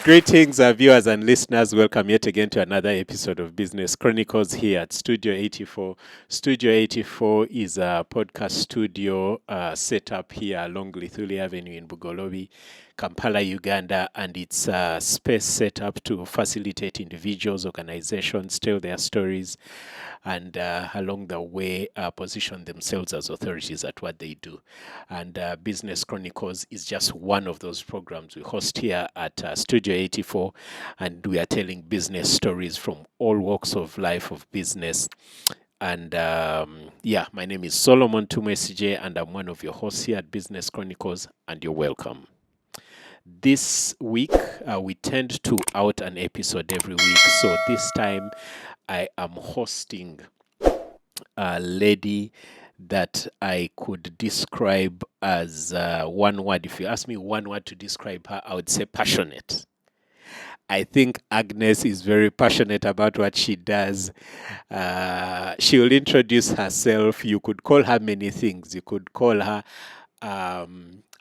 Greetings, our viewers and listeners. Welcome yet again to another episode of Business Chronicles here at Studio 84. Studio 84 is a podcast studio set up here along Lithuli Avenue in Bugolobi, Kampala, Uganda, and it's a space set up to facilitate individuals, organizations tell their stories, and along the way position themselves as authorities at what they do. And Business Chronicles is just one of those programs we host here at Studio 84, and we are telling business stories from all walks of life of business. And my name is Solomon Tumwesigye, and I'm one of your hosts here at Business Chronicles, and you're welcome. This week, we tend to out an episode every week, so this time I am hosting a lady that I could describe as one word. If you ask me one word to describe her, I would say passionate. I think Agnes is very passionate about what she does. She will introduce herself. You could call her many things. You could call her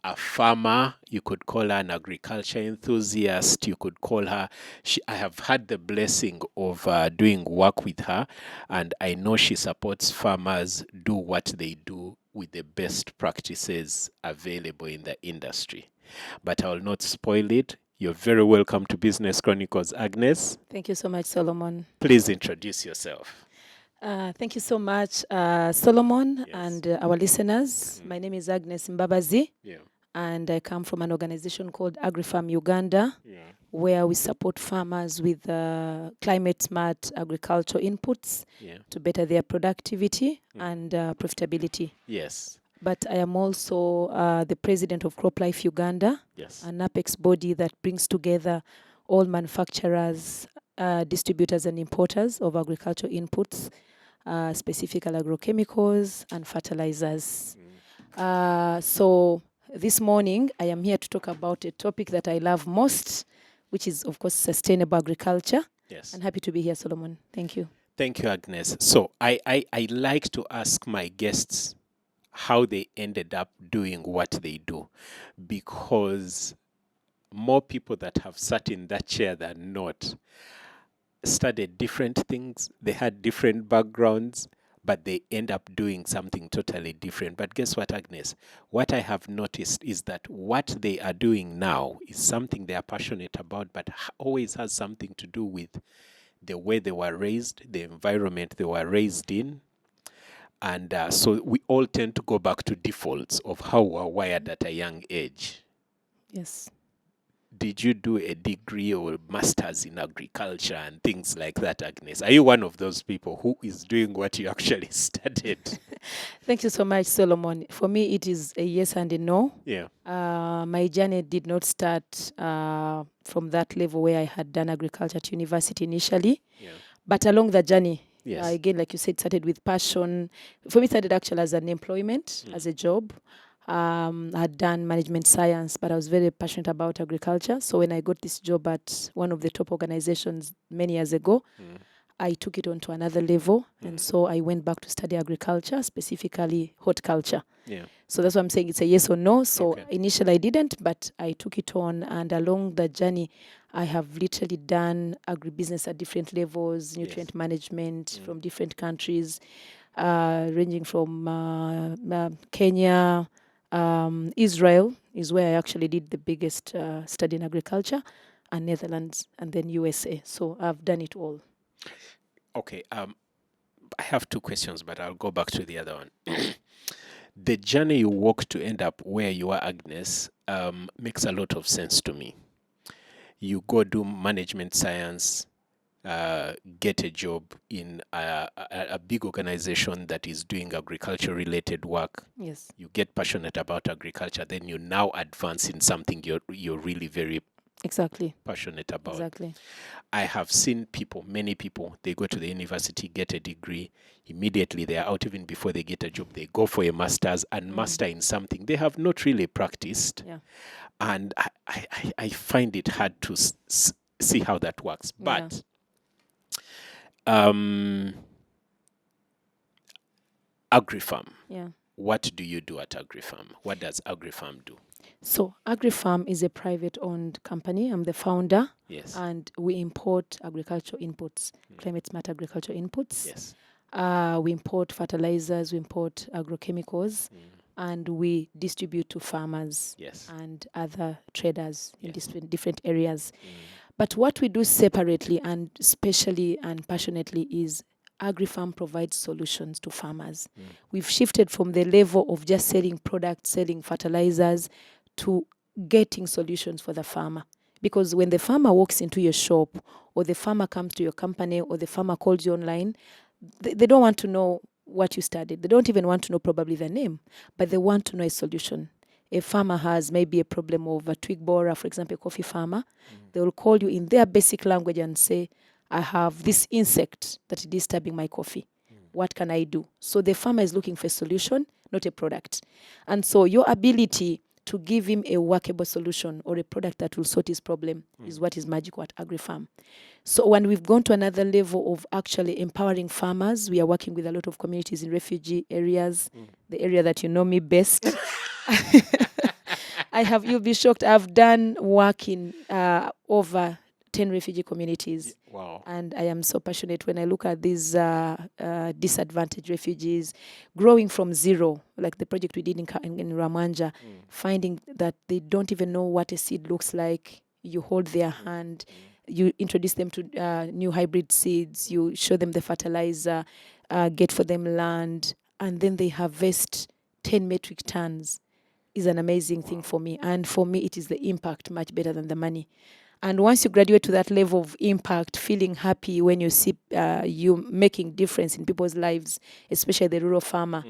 a farmer, you could call her an agriculture enthusiast, you could call her, I have had the blessing of doing work with her, and I know she supports farmers do what they do with the best practices available in the industry. But I will not spoil it. You're very welcome to Business Chronicles, Agnes. Thank you so much, Solomon. Please introduce yourself. Thank you so much, Solomon, Yes. and our listeners. My name is Agnes Mbabazi, Yeah. and I come from an organization called Agrifarm Uganda, where we support farmers with climate-smart agricultural inputs to better their productivity and profitability. Yes. But I am also the president of CropLife Uganda, an apex body that brings together all manufacturers, distributors and importers of agricultural inputs, specifically agrochemicals and fertilizers. So this morning, I am here to talk about a topic that I love most, which is, of course, sustainable agriculture. Yes. I'm happy to be here, Solomon. Thank you. Thank you, Agnes. So I like to ask my guests how they ended up doing what they do, because more people that have sat in that chair than not studied different things. They had different backgrounds, but they end up doing something totally different. But guess what, Agnes? What I have noticed is that what they are doing now is something they are passionate about, but always has something to do with the way they were raised, the environment they were raised in. And so we all tend to go back to defaults of how we're wired at a young age. Yes. Did you do a degree or master's in agriculture and things like that, Agnes? Are you one of those people who is doing what you actually studied? Thank you so much, Solomon. For me, it is a yes and a no. Yeah. My journey did not start from that level where I had done agriculture at university initially. Yeah. But along the journey, Yes. again, like you said, started with passion. For me, it started actually as an employment, as a job. I had done management science, but I was very passionate about agriculture. So when I got this job at one of the top organizations many years ago, I took it on to another level. And so I went back to study agriculture, specifically horticulture. Yeah. So that's why I'm saying it's a yes or no. So initially I didn't, but I took it on. And along the journey, I have literally done agribusiness at different levels, nutrient management from different countries, ranging from Kenya, Israel is where I actually did the biggest study in agriculture, and Netherlands, and then USA. So I've done it all. Okay. I have two questions, but I'll go back to the other one. The journey you walk to end up where you are, Agnes, makes a lot of sense to me. You go do management science, get a job in a big organization that is doing agriculture-related work. Yes. You get passionate about agriculture, then you now advance in something you're really very passionate about. Exactly. I have seen people, many people, they go to the university, get a degree, immediately they are out. Even before they get a job, they go for a master's and master in something they have not really practiced. Yeah. And I find it hard to see how that works. But Agrifarm. Yeah. What do you do at Agrifarm? What does Agrifarm do? So Agrifarm is a private-owned company. I'm the founder. Yes. And we import agricultural inputs, climate-smart agricultural inputs. Yes. We import fertilizers, we import agrochemicals, and we distribute to farmers and other traders in different areas. But what we do separately and specially and passionately is Agrifarm provides solutions to farmers. We've shifted from the level of just selling products, selling fertilizers, to getting solutions for the farmer. Because when the farmer walks into your shop, or the farmer comes to your company, or the farmer calls you online, they don't want to know what you studied. They don't even want to know probably the name, but they want to know a solution. A farmer has maybe a problem of a twig borer, for example, a coffee farmer. They will call you in their basic language and say, I have this insect that is disturbing my coffee. What can I do? So the farmer is looking for a solution, not a product. And so your ability to give him a workable solution or a product that will sort his problem is what is magical at Agrifarm. So when we've gone to another level of actually empowering farmers, we are working with a lot of communities in refugee areas, the area that you know me best. You'll be shocked, I've done work in over 10 refugee communities. Wow. And I am so passionate when I look at these disadvantaged refugees growing from zero, like the project we did in Ramanja, finding that they don't even know what a seed looks like. You hold their hand, you introduce them to new hybrid seeds, you show them the fertilizer, get for them land, and then they harvest 10 metric tons. Is an amazing thing for me. And for me, it is the impact much better than the money. And once you graduate to that level of impact, feeling happy when you see you making difference in people's lives, especially the rural farmer,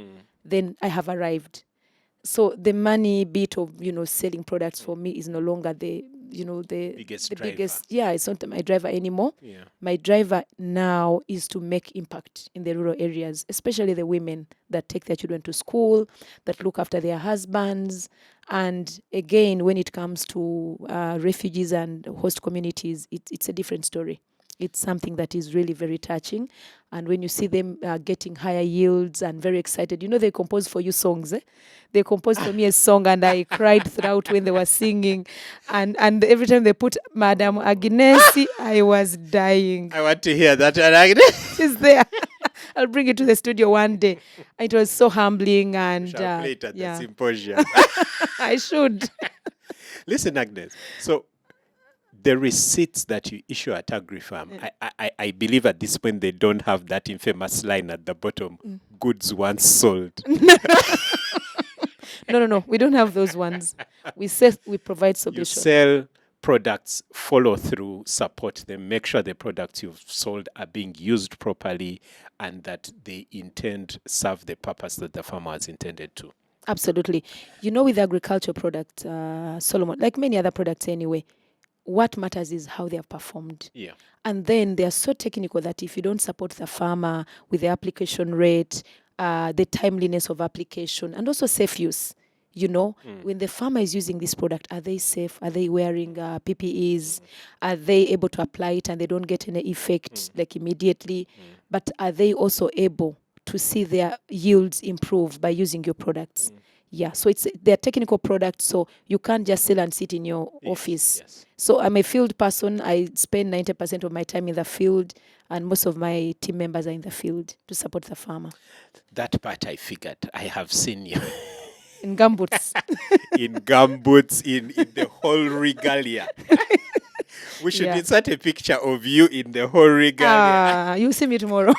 then I have arrived. So the money bit of, selling products for me is no longer the biggest. Yeah, it's not my driver anymore. Yeah. My driver now is to make impact in the rural areas, especially the women that take their children to school, that look after their husbands. And again, when it comes to refugees and host communities, it's a different story. It's something that is really very touching. And when you see them getting higher yields and very excited, they compose for you songs. They composed for me a song and I cried throughout when they were singing. And every time they put Madam Agnes, I was dying. I want to hear that, Agnes. She's there. I'll bring it to the studio one day. It was so humbling. And shall play it at the symposium. I should. Listen, Agnes. So the receipts that you issue at Agrifarm, I believe at this point they don't have that infamous line at the bottom, goods once sold. No. We don't have those ones. We provide solutions. You sell products, follow through, support them, make sure the products you've sold are being used properly and that they serve the purpose that the farmer has intended to. Absolutely. With agricultural products, Solomon, like many other products anyway, what matters is how they have performed. Yeah. And then they are so technical that if you don't support the farmer with the application rate, the timeliness of application, and also safe use, when the farmer is using this product, are they safe? Are they wearing PPEs? Are they able to apply it and they don't get any effect like immediately? But are they also able to see their yields improve by using your products? Yeah, so they're technical products, so you can't just sell and sit in your office. Yes. So I'm a field person. I spend 90% of my time in the field, and most of my team members are in the field to support the farmer. That part I figured. I have seen you. In gumboots. In gumboots, in the whole regalia. We should insert a picture of you in the whole regalia. You'll see me tomorrow.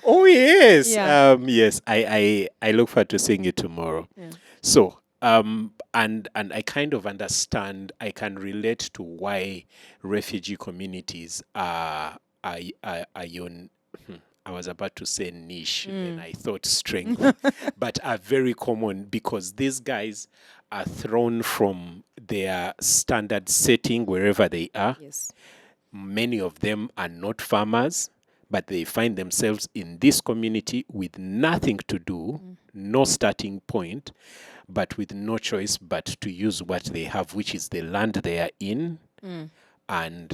Oh, yes. Yeah. Yes, I look forward to seeing you tomorrow. Yeah. So, and I kind of understand, I can relate to why refugee communities are on, I was about to say niche, and I thought strength, but are very common because these guys are thrown from their standard setting wherever they are. Yes. Many of them are not farmers, but they find themselves in this community with nothing to do, no starting point, but with no choice but to use what they have, which is the land they are in.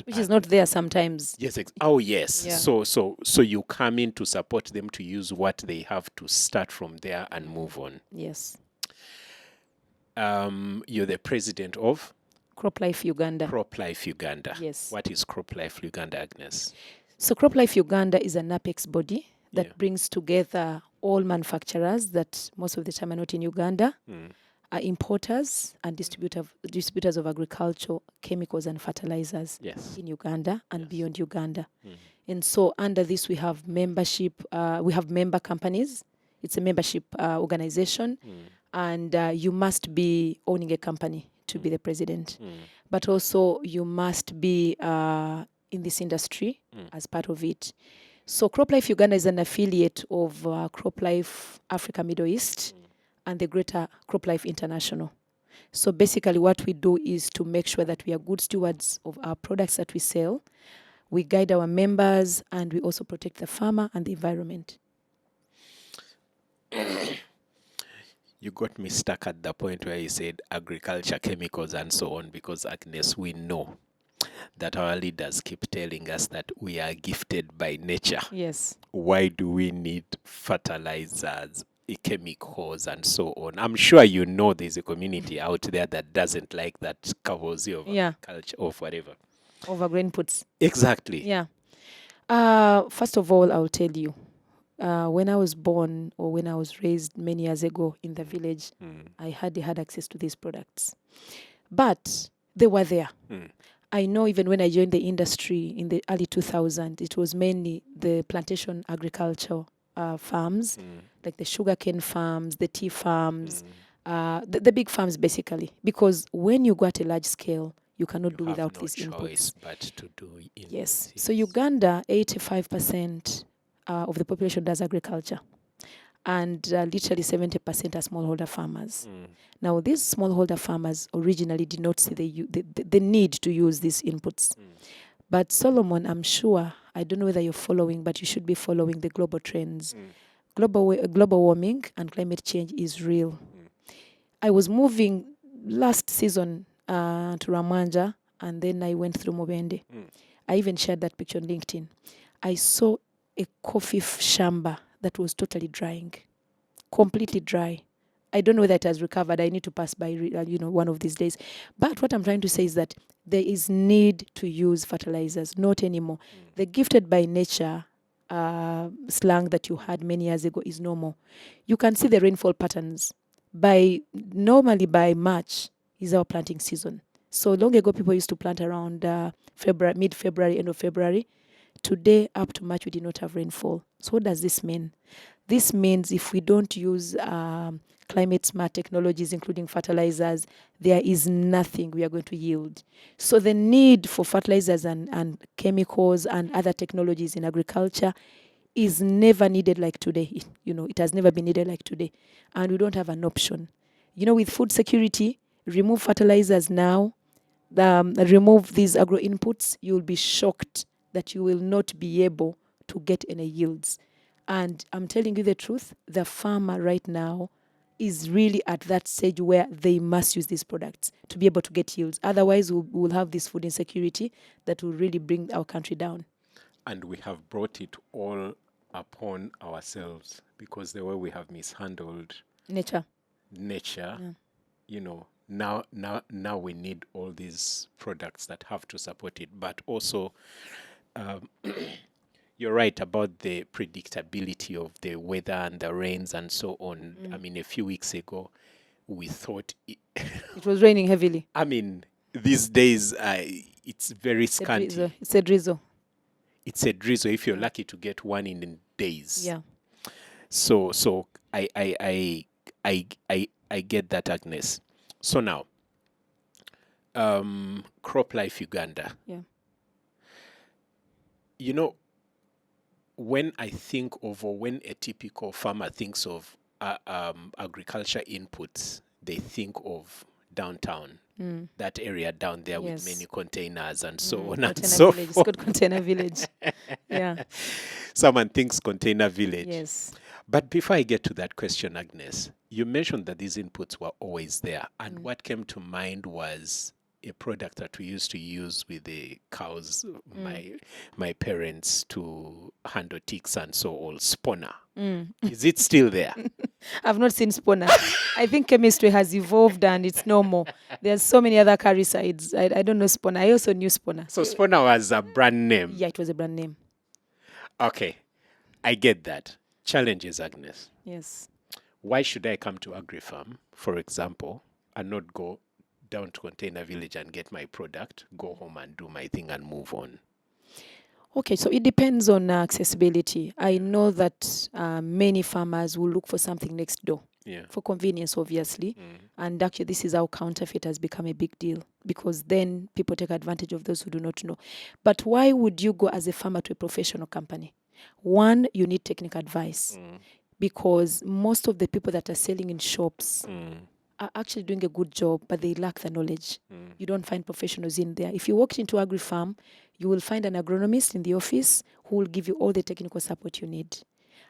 Which is not there sometimes. Yes. Yes. Yeah. So you come in to support them to use what they have to start from there and move on. Yes. You're the president of CropLife Uganda. CropLife Uganda. Yes. What is CropLife Uganda, Agnes? So CropLife Uganda is an apex body that brings together all manufacturers that most of the time are not in Uganda, are importers and distributors of agricultural chemicals and fertilizers in Uganda and beyond Uganda. And so under this we have membership, we have member companies. It's a membership organization, and you must be owning a company to be the president. But also you must be in this industry as part of it. So CropLife Uganda is an affiliate of CropLife Africa Middle East and the greater CropLife International. So basically what we do is to make sure that we are good stewards of our products that we sell. We guide our members, and we also protect the farmer and the environment. You got me stuck at the point where you said agriculture, chemicals, and so on, because, Agnes, we know that our leaders keep telling us that we are gifted by nature. Yes. Why do we need fertilizers, chemicals, and so on? I'm sure you know there's a community out there that doesn't like that kavozi of agriculture or whatever. Of agro-inputs. Exactly. Yeah. First of all, I'll tell you, when I was born or when I was raised many years ago in the village, I hardly had access to these products. But they were there. I know even when I joined the industry in the early 2000s, it was mainly the plantation agriculture farms, like the sugarcane farms, the tea farms, the big farms basically. Because when you go at a large scale, you cannot do without these inputs. But to do inputs. Yes. So Uganda, 85% of the population does agriculture. And literally 70% are smallholder farmers. Now, these smallholder farmers originally did not see the need to use these inputs. But Solomon, I'm sure, I don't know whether you're following, but you should be following the global trends. Global warming and climate change is real. I was moving last season to Ramanja, and then I went through Mubende. I even shared that picture on LinkedIn. I saw a coffee shamba that was totally drying, completely dry. I don't know whether it has recovered. I need to pass by, one of these days. But what I'm trying to say is that there is need to use fertilizers, not anymore. The gifted by nature slang that you had many years ago is no more. You can see the rainfall patterns. Normally by March is our planting season. So long ago, people used to plant around February, mid-February, end of February. Today, up to March, we did not have rainfall. So what does this mean? This means if we don't use climate-smart technologies, including fertilizers, there is nothing we are going to yield. So the need for fertilizers and chemicals and other technologies in agriculture is never needed like today. It has never been needed like today. And we don't have an option. With food security, remove fertilizers now, remove these agro inputs, you'll be shocked that you will not be able to get any yields. And I'm telling you the truth, the farmer right now is really at that stage where they must use these products to be able to get yields. Otherwise, we'll have this food insecurity that will really bring our country down. And we have brought it all upon ourselves because the way we have mishandled nature, now we need all these products that have to support it. But also, you're right about the predictability of the weather and the rains and so on. I mean, a few weeks ago, we thought it was raining heavily. I mean, these days, it's very scanty. It's a drizzle. It's a drizzle if you're lucky to get one in days. Yeah. So I get that, Agnes. So now, CropLife Uganda. Yeah. When I think of, or when a typical farmer thinks of agriculture inputs, they think of downtown, that area down there with many containers and so on and so forth. It's called Container Village. Yeah. Someone thinks Container Village. Yes. But before I get to that question, Agnes, you mentioned that these inputs were always there. And what came to mind was a product that we used to use with the cows, my parents, to handle ticks and so on, Spawner. Is it still there? I've not seen spawner. I think chemistry has evolved and it's normal. There's so many other currysides. I don't know spawner. I also knew spawner. So spawner was a brand name. Yeah, it was a brand name. Okay, I get that. Challenges, Agnes. Yes. Why should I come to Agrifarm, for example, and not go down to Container Village and get my product, go home and do my thing and move on? Okay, so it depends on accessibility. I know that many farmers will look for something next door. Yeah. For convenience, obviously. And actually, this is how counterfeit has become a big deal, because then people take advantage of those who do not know. But why would you go as a farmer to a professional company? One, you need technical advice, because most of the people that are selling in shops are actually doing a good job, but they lack the knowledge. You don't find professionals in there. If you walk into Agrifarm, you will find an agronomist in the office who will give you all the technical support you need.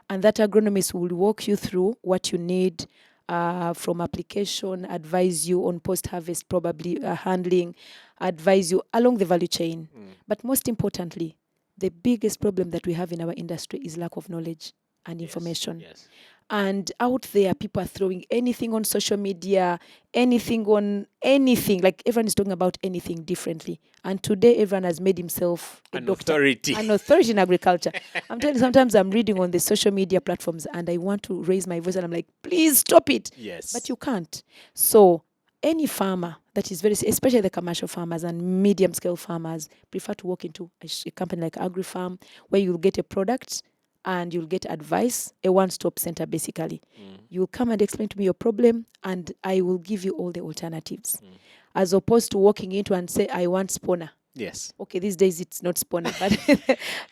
And that agronomist will walk you through what you need from application, advise you on post-harvest, probably handling, advise you along the value chain. But most importantly, the biggest problem that we have in our industry is lack of knowledge and information. Yes. And out there, people are throwing anything on social media, anything on anything. Like everyone is talking about anything differently. And today, everyone has made himself An authority. An authority in agriculture. I'm telling you, sometimes I'm reading on the social media platforms and I want to raise my voice and I'm like, please stop it. Yes. But you can't. So any farmer that is especially the commercial farmers and medium-scale farmers, prefer to walk into a company like Agrifarm, where you'll get a product and you'll get advice, a one-stop center basically. You'll come and explain to me your problem and I will give you all the alternatives. As opposed to walking into and say, I want spawner. Yes. Okay, these days it's not spawner, but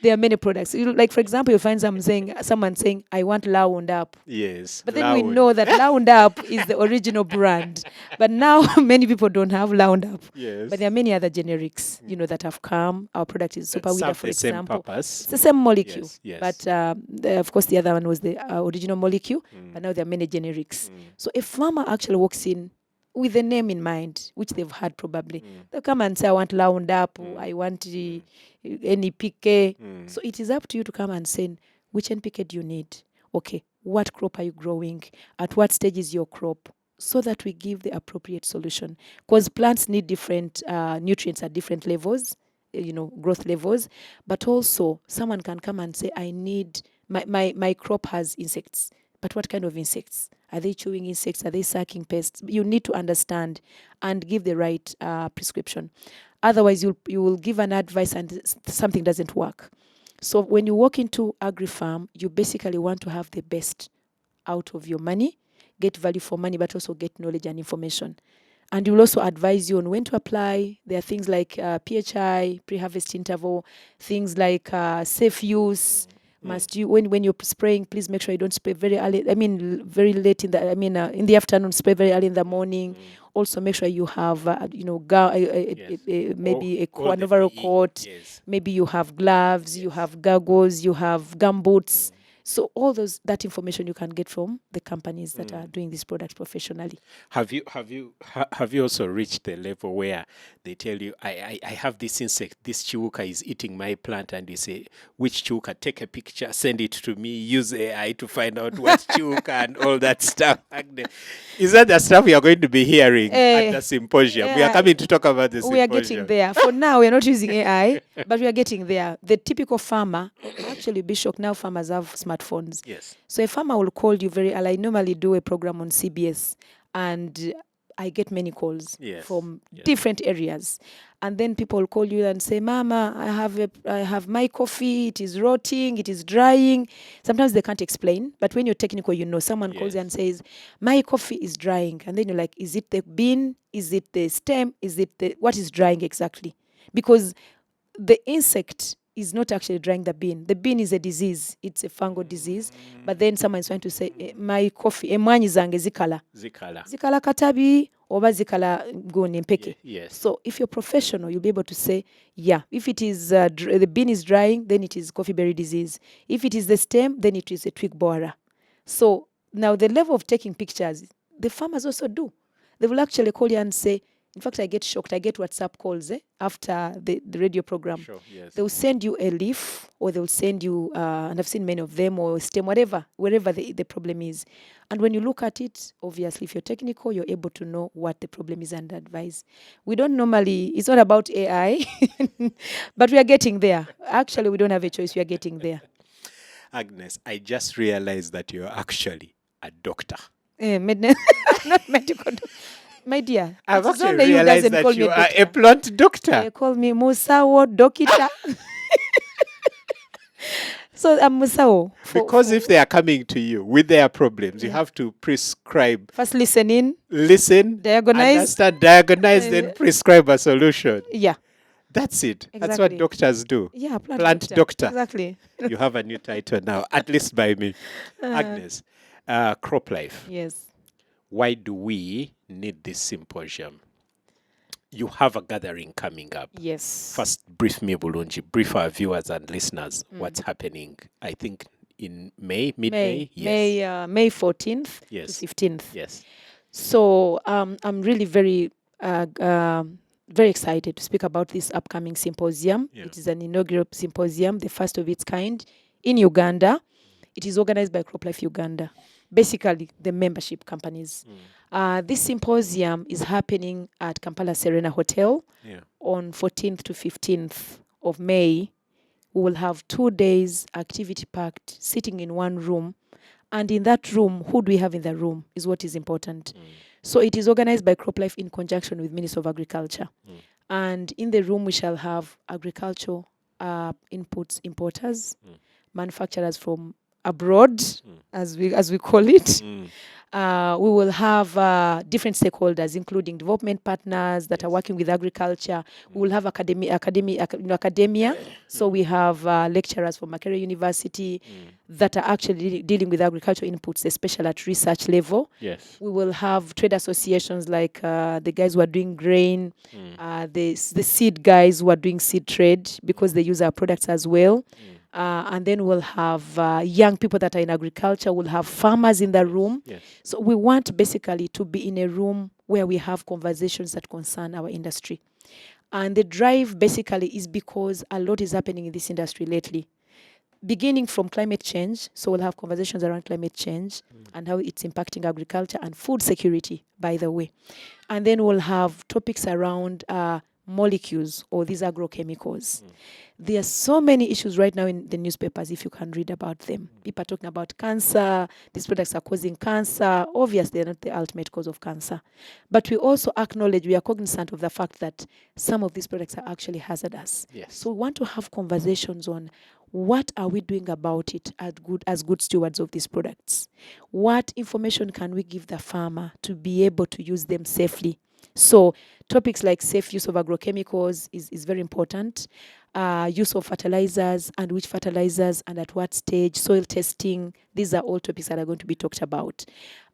there are many products. Like, for example, you find someone saying, I want Lound Up. Yes. But then we know that Lound Up is the original brand. But now many people don't have Lound Up. Yes. But there are many other generics, that have come. Our product is Super Weeder, for example. Same purpose. It's the same molecule. Yes. But of course, the other one was the original molecule. But now there are many generics. So a farmer actually walks in with a name in mind, which they've had probably. They'll come and say, I want Lound Up, I want NPK. So it is up to you to come and say, which NPK do you need? Okay, what crop are you growing? At what stage is your crop? So that we give the appropriate solution. Because plants need different nutrients at different levels, growth levels. But also, someone can come and say, I need, my crop has insects. But what kind of insects? Are they chewing insects? Are they sucking pests? You need to understand and give the right prescription. Otherwise, you will give an advice and something doesn't work. So when you walk into Agrifarm, you basically want to have the best out of your money, get value for money, but also get knowledge and information. And we will also advise you on when to apply. There are things like PHI, pre-harvest interval, things like safe use. Must you, when you're spraying, please make sure you don't spray very early. Very late in the afternoon, spray very early in the morning. Also, make sure you have, maybe an overall coat. Yes. Maybe you have gloves, you have goggles, you have gumboots. So all that information you can get from the companies that are doing this product professionally. Have you also reached the level where they tell you, I have this insect, this chiwuka is eating my plant, and you say, which chiwuka? Take a picture, send it to me, use AI to find out what chiwuka and all that stuff. Is that the stuff we are going to be hearing at the symposium? Yeah. We are coming to talk about this. We are getting there. For now, we are not using AI, but we are getting there. The typical farmer, actually, Bishop, now farmers have smartphones. Yes. So a farmer will call you very early. I normally do a program on CBS, and I get many calls from different areas. And then people will call you and say, Mama, I have my coffee, it is rotting, it is drying. Sometimes they can't explain, but when you're technical, someone calls you and says, my coffee is drying. And then you're like, is it the bean? Is it the stem? What is drying exactly? Because the insect is not actually drying the bean. The bean is a disease. It's a fungal disease. But then someone is trying to say, my coffee, emwanyi zange zikala. Zikala katabi, oba zikala goni mpeke. Yes. So if you're professional, you'll be able to say, if it is the bean is drying, then it is coffee berry disease. If it is the stem, then it is a twig borer. So now the level of taking pictures, the farmers also do. They will actually call you and say, In fact, I get shocked. I get WhatsApp calls after the radio program. Sure, yes. They'll send you a leaf, or they'll send you, and I've seen many of them, or stem, wherever the problem is. And when you look at it, obviously, if you're technical, you're able to know what the problem is and advise. We don't normally, it's not about AI, but we are getting there. Actually, we don't have a choice. We are getting there. Agnes, I just realized that you're actually a doctor. Not medical. My dear, I've it's actually only you realized doesn't that call me you a are doctor. a plant doctor. They call me Musawo Dokita. So I'm Musawo. Because if they are coming to you with their problems, you have to prescribe. First listen, diagnose, understand, diagnose, then prescribe a solution. Yeah. That's it. Exactly. That's what doctors do. Yeah, plant doctor. Exactly. You have a new title now, at least by me. Agnes, CropLife. Yes. Why do we need this symposium? You have a gathering coming up. Yes. First, brief me, Bulungi. Brief our viewers and listeners what's happening. I think in May, mid-May? Yes. May 14th to 15th. Yes. So I'm really very excited to speak about this upcoming symposium. Yeah. It is an inaugural symposium, the first of its kind in Uganda. It is organized by CropLife Uganda, basically the membership companies. This symposium is happening at Kampala Serena Hotel on 14th to 15th of May. We will have 2 days activity packed, sitting in one room. And in that room, who do we have in the room is what is important. So it is organized by CropLife in conjunction with Ministry of Agriculture. And in the room, we shall have agricultural importers, manufacturers from abroad, as we call it. We will have different stakeholders, including development partners that are working with agriculture. We will have academia. So we have lecturers from Makerere University that are actually dealing with agricultural inputs, especially at research level. Yes. We will have trade associations like the guys who are doing grain, the seed guys who are doing seed trade because they use our products as well. And then we'll have young people that are in agriculture. We'll have farmers in the room. Yes. So we want basically to be in a room where we have conversations that concern our industry. And the drive basically is because a lot is happening in this industry lately. Beginning from climate change, so we'll have conversations around climate change and how it's impacting agriculture and food security, by the way. And then we'll have topics around molecules or these agrochemicals. There are so many issues right now in the newspapers, if you can read about them. People are talking about cancer. These products are causing cancer. Obviously, they're not the ultimate cause of cancer. But we also acknowledge, we are cognizant of the fact that some of these products are actually hazardous. Yes. So we want to have conversations on what are we doing about it as good stewards of these products? What information can we give the farmer to be able to use them safely? So topics like safe use of agrochemicals is very important. Use of fertilizers and which fertilizers and at what stage, soil testing. These are all topics that are going to be talked about.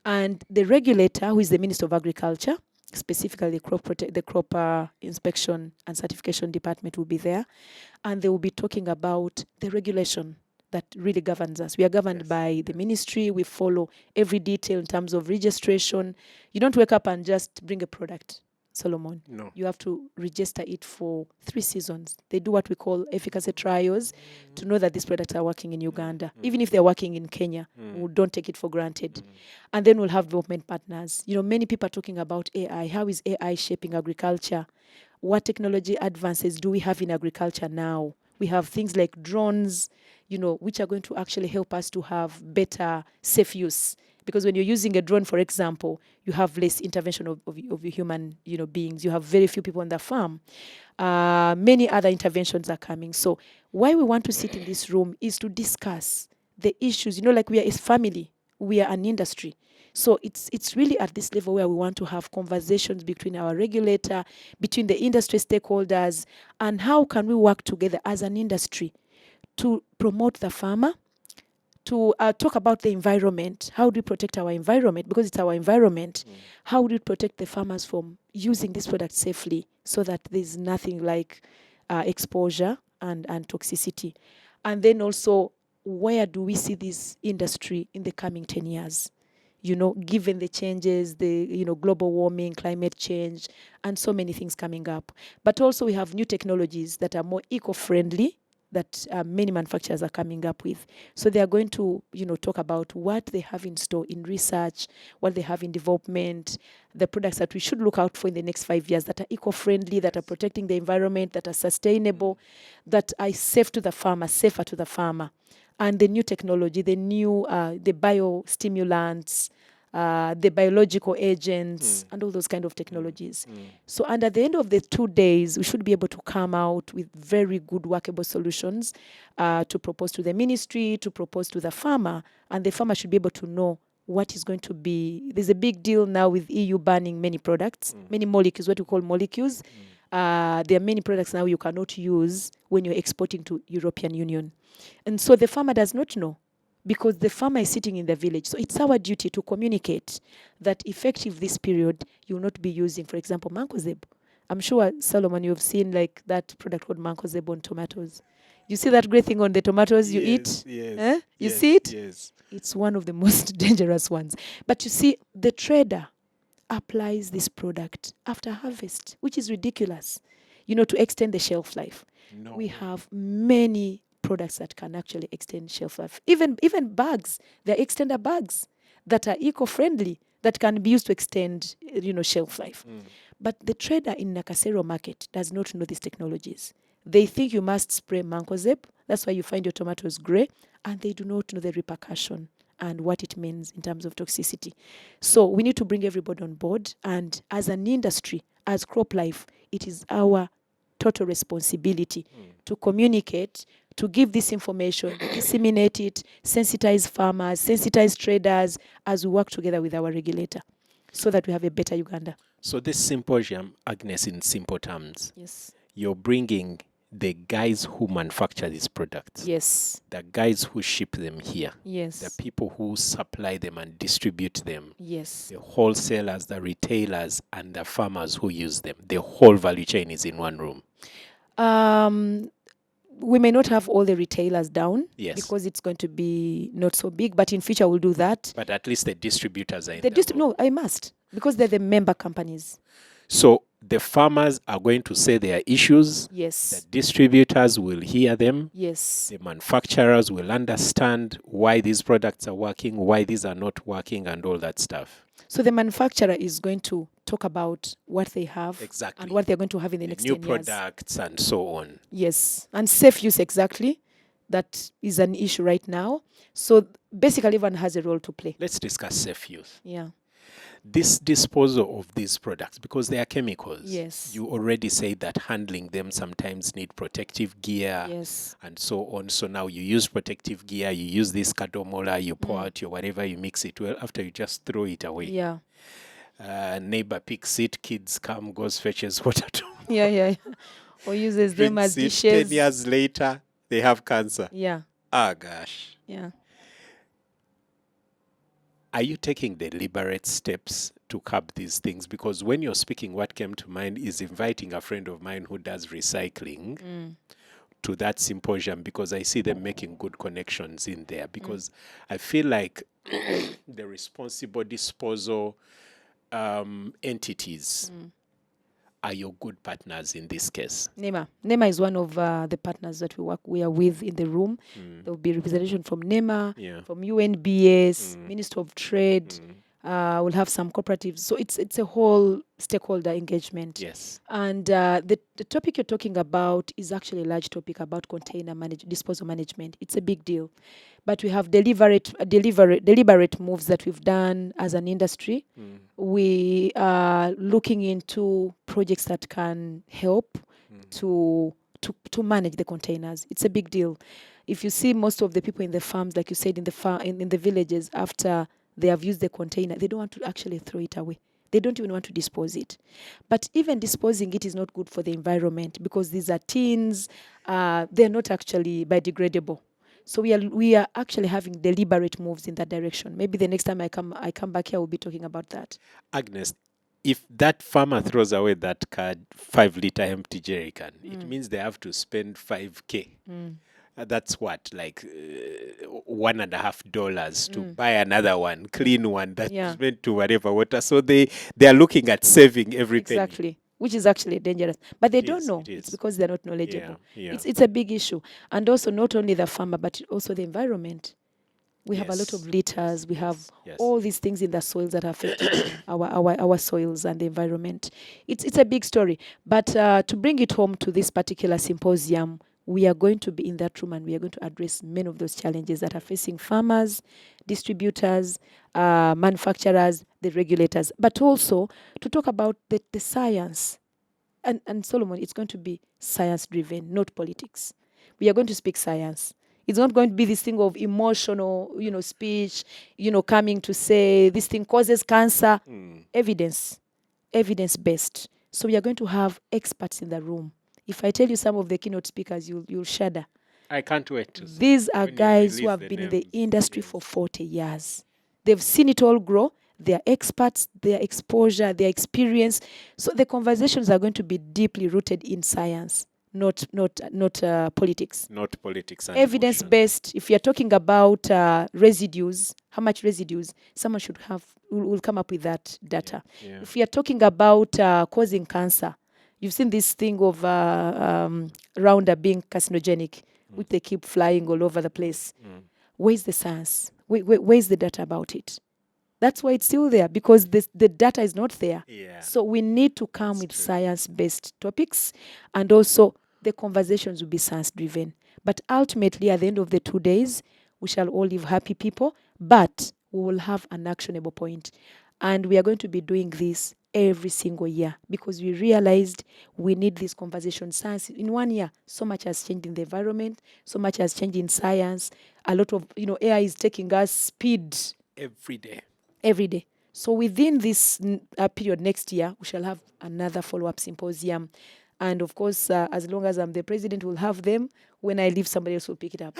And the regulator, who is the Minister of Agriculture, specifically the crop inspection and certification department will be there. And they will be talking about the regulation that really governs us. We are governed by the ministry. We follow every detail in terms of registration. You don't wake up and just bring a product, Solomon. No. You have to register it for 3 seasons. They do what we call efficacy trials to know that these products are working in Uganda. Even if they're working in Kenya, we don't take it for granted. And then we'll have development partners. You know, many people are talking about AI. How is AI shaping agriculture? What technology advances do we have in agriculture now? We have things like drones, you know, which are going to actually help us to have better safe use. Because when you're using a drone, for example, you have less intervention of human, beings. You have very few people on the farm. Many other interventions are coming. So why we want to sit in this room is to discuss the issues. Like we are a family, we are an industry. So it's really at this level where we want to have conversations between our regulator, between the industry stakeholders, and how can we work together as an industry to promote the farmer, to talk about the environment. How do we protect our environment? Because it's our environment. How do we protect the farmers from using this product safely so that there's nothing like exposure and toxicity? And then also, where do we see this industry in the coming 10 years? given the changes, the global warming, climate change, and so many things coming up. But also we have new technologies that are more eco-friendly that many manufacturers are coming up with. So they are going to, talk about what they have in store in research, what they have in development, the products that we should look out for in the next 5 years that are eco-friendly, that are protecting the environment, that are sustainable, that are safer to the farmer. And the new technology, the biostimulants, the biological agents, and all those kind of technologies. So, and at the end of the 2 days, we should be able to come out with very good workable solutions to propose to the ministry, to propose to the farmer, and the farmer should be able to know what is going to be. There's a big deal now with EU banning many products, many molecules, what we call molecules. There are many products now you cannot use when you're exporting to European Union. And so the farmer does not know, because the farmer is sitting in the village. So it's our duty to communicate that effective this period, you will not be using, for example, mancozeb. I'm sure, Solomon, you've seen like that product called mancozeb on tomatoes. You see that great thing on the tomatoes you eat? Yes. You see it? Yes. It's one of the most dangerous ones. But you see, the trader applies this product after harvest, which is ridiculous, to extend the shelf life. We have many products that can actually extend shelf life. Even bags, they're extender bags that are eco-friendly, that can be used to extend, shelf life. But the trader in Nakasero market does not know these technologies. They think you must spray mancozeb. That's why you find your tomatoes gray, and they do not know the repercussion and what it means in terms of toxicity. So we need to bring everybody on board. And as an industry, as CropLife, it is our total responsibility to communicate, to give this information, disseminate it, sensitize farmers, sensitize traders as we work together with our regulator so that we have a better Uganda. So this symposium, Agnes, in simple terms, Yes. You're bringing the guys who manufacture these products. Yes. The guys who ship them here. Yes. The people who supply them and distribute them. Yes. The wholesalers, the retailers, and the farmers who use them. The whole value chain is in one room. We may not have all the retailers down, Yes, because it's going to be not so big, but in future we'll do that. But at least the distributors are in the room. No, I must, because they're the member companies. So the farmers are going to say their issues. Yes. The distributors will hear them. Yes. The manufacturers will understand why these products are working, why these are not working, and all that stuff. So the manufacturer is going to talk about what they have, exactly, and what they're going to have in the next 10 new years. Products and so on. Yes, and safe use, exactly. That is an issue right now. So basically everyone has a role to play. Let's discuss safe use. Yeah. This disposal of these products, because they are chemicals. Yes. You already say that handling them sometimes need protective gear. Yes. And so on. So now you use protective gear, you use this kadomola, you pour out your whatever, you mix it well. After you just throw it away. Yeah. Neighbor picks it, kids come, goes fetches water to Yeah. Or uses them as dishes. 10 years later, they have cancer. Yeah. Ah, gosh. Yeah. Are you taking deliberate steps to curb these things? Because when you're speaking, what came to mind is inviting a friend of mine who does recycling to that symposium, because I see them making good connections in there. Because I feel like the responsible disposal entities are your good partners in this case. NEMA is one of the partners that we are with in the room. There will be representation from NEMA, from UNBS, Minister of Trade. We'll have some cooperatives. So it's a whole stakeholder engagement. Yes. And the topic you're talking about is actually a large topic about container disposal management. It's a big deal. But we have deliberate moves that we've done as an industry. We are looking into projects that can help to manage the containers. It's a big deal. If you see most of the people in the farms, like you said, in the villages, after they have used the container, they don't want to actually throw it away. They don't even want to dispose it. But even disposing it is not good for the environment, because these are tins. They're not actually biodegradable. So we are actually having deliberate moves in that direction. Maybe the next time I come back here, we'll be talking about that. Agnes, if that farmer throws away that 5-liter empty jerry can, it means they have to spend 5K That's what, like $1.50 to buy another one, clean one that's meant to whatever water. So they are looking at saving every penny. Exactly. Which is actually dangerous. But they don't know. It's because they're not knowledgeable. It's a big issue. And also not only the farmer, but also the environment. We have a lot of litters. We have all these things in the soils that are affecting our soils and the environment. It's a big story. But to bring it home to this particular symposium, we are going to be in that room and we are going to address many of those challenges that are facing farmers, distributors, manufacturers, the regulators, but also to talk about the science. And Solomon, it's going to be science-driven, not politics. We are going to speak science. It's not going to be this thing of emotional, speech, coming to say this thing causes cancer. Evidence-based. So we are going to have experts in the room. If I tell you some of the keynote speakers, you'll shudder. I can't wait. These are guys who have been in the industry for 40 years. They've seen it all grow. They're experts, their exposure, their experience. So the conversations are going to be deeply rooted in science, not politics. Not politics. Evidence-based. If you're talking about residues, how much residues, someone will come up with that data. Yeah. If you're talking about causing cancer, you've seen this thing of Roundup being carcinogenic, which they keep flying all over the place. Where's the science? Where's the data about it? That's why it's still there, because the data is not there. Yeah. So we need to come with science-based topics, and also the conversations will be science-driven. But ultimately, at the end of the 2 days, we shall all live happy people, but we will have an actionable point. And we are going to be doing this every single year because we realized we need this conversation. Science, in 1 year, so much has changed in the environment, so much has changed in science. A lot of, AI is taking us speed. Every day. So within this period next year, we shall have another follow-up symposium. And of course, as long as I'm the president, we'll have them. When I leave, somebody else will pick it up.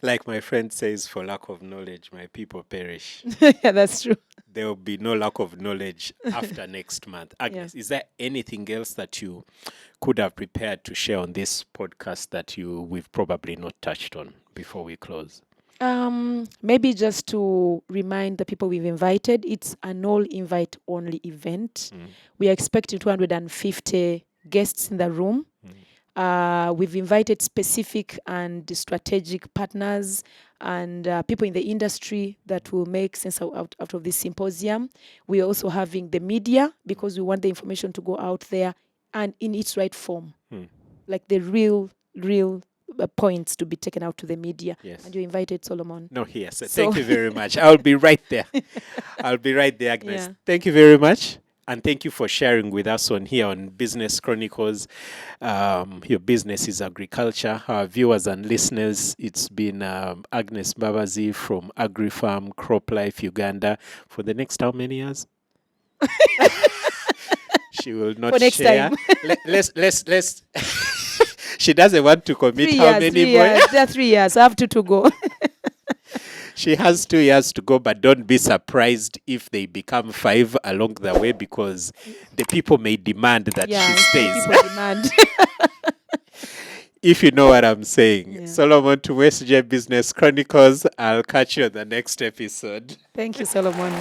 Like my friend says, for lack of knowledge, my people perish. Yeah, that's true. There will be no lack of knowledge after next month. Agnes, is there anything else that you could have prepared to share on this podcast that we've probably not touched on before we close? Maybe just to remind the people we've invited, it's an all invite only event. We are expecting 250 guests in the room. We've invited specific and strategic partners and people in the industry that will make sense out of this symposium. We are also having the media because we want the information to go out there and in its right form, like the real points to be taken out to the media. Yes. And you invited Solomon. No, yes. Thank you very much. I'll be right there. Agnes. Yeah. Thank you very much. And thank you for sharing with us here on Business Chronicles. Your business is agriculture. Our viewers and listeners, it's been Agnes Mbabazi from Agrifarm CropLife Uganda for the next how many years? She will not for next share. Time. Let's She doesn't want to commit 3 how years, many 3 more. years. There are 3 years. I have to go. She has 2 years to go, but don't be surprised if they become 5 along the way because the people may demand that she stays. People demand. If you know what I'm saying. Yeah. Solomon Tumwesigye, Business Chronicles. I'll catch you on the next episode. Thank you, Solomon.